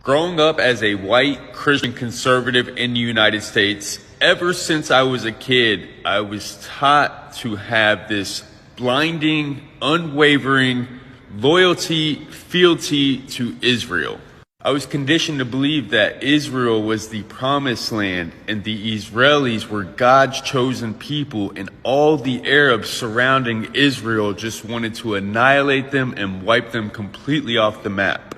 Growing up as a white Christian conservative in the United States, ever since I was a kid, I was taught to have this blinding, unwavering loyalty, fealty to Israel. I was conditioned to believe that Israel was the promised land and the Israelis were God's chosen people, and all the Arabs surrounding Israel just wanted to annihilate them and wipe them completely off the map.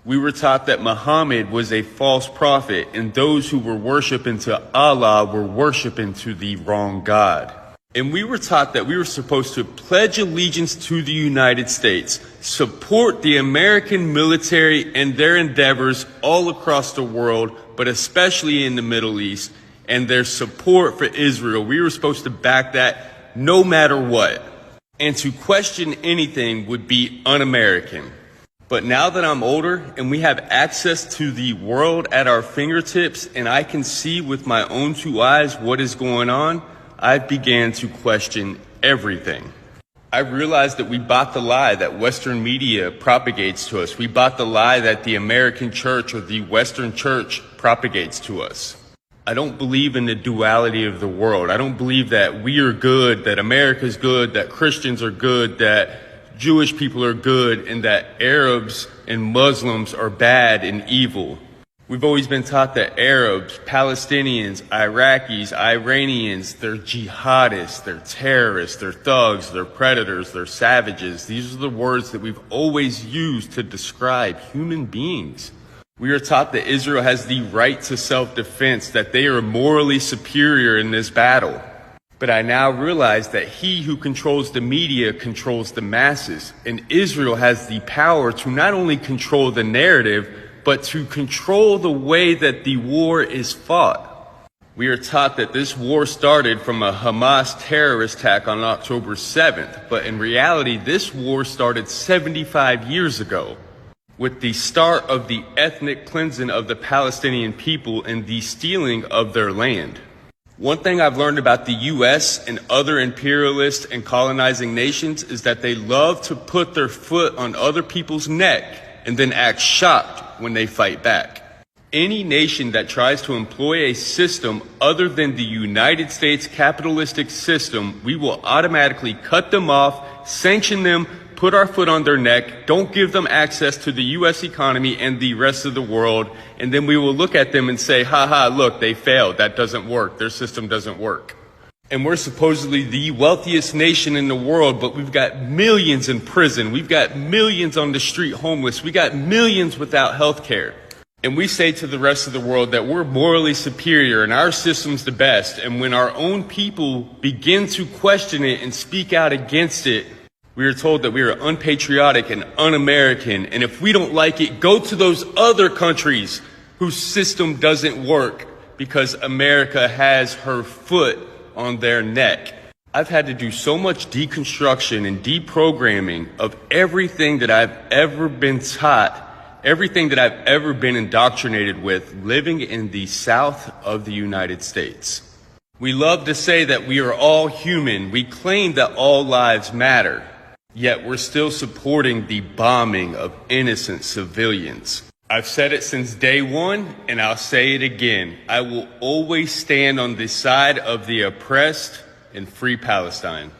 We were taught that Muhammad was a false prophet and those who were worshiping to Allah were worshiping to the wrong God. And we were taught that we were supposed to pledge allegiance to the United States, support the American military and their endeavors all across the world, but especially in the Middle East, and their support for Israel. We were supposed to back that no matter what. And to question anything would be un-American. But now that I'm older and we have access to the world at our fingertips and I can see with my own two eyes what is going on, I began to question everything. I realized that we bought the lie that Western media propagates to us. We bought the lie that the American church or the Western church propagates to us. I don't believe in the duality of the world. I don't believe that we are good, that America's good, that Christians are good, that Jewish people are good, and that Arabs and Muslims are bad and evil. We've always been taught that Arabs, Palestinians, Iraqis, Iranians, they're jihadists, they're terrorists, they're thugs, they're predators, they're savages. These are the words that we've always used to describe human beings. We are taught that Israel has the right to self-defense, that they are morally superior in this battle. But I now realize that he who controls the media controls the masses, and Israel has the power to not only control the narrative, but to control the way that the war is fought. We are taught that this war started from a Hamas terrorist attack on October 7th, but in reality, this war started 75 years ago, with the start of the ethnic cleansing of the Palestinian people and the stealing of their land. One thing I've learned about the U.S. and other imperialist and colonizing nations is that they love to put their foot on other people's neck and then act shocked when they fight back. Any nation that tries to employ a system other than the United States capitalistic system, we will automatically cut them off, sanction them, put our foot on their neck, don't give them access to the U.S. economy and the rest of the world, and then we will look at them and say, look, they failed. That doesn't work. Their system doesn't work. And we're supposedly the wealthiest nation in the world, but we've got millions in prison. We've got millions on the street homeless. We got millions without health care. And we say to the rest of the world that we're morally superior and our system's the best. And when our own people begin to question it and speak out against it, we are told that we are unpatriotic and un-American, and if we don't like it, go to those other countries whose system doesn't work because America has her foot on their neck. I've had to do so much deconstruction and deprogramming of everything that I've ever been taught, everything that I've ever been indoctrinated with living in the South of the United States. We love to say that we are all human. We claim that all lives matter. Yet we're still supporting the bombing of innocent civilians. I've said it since day one, and I'll say it again. I will always stand on the side of the oppressed and free Palestine.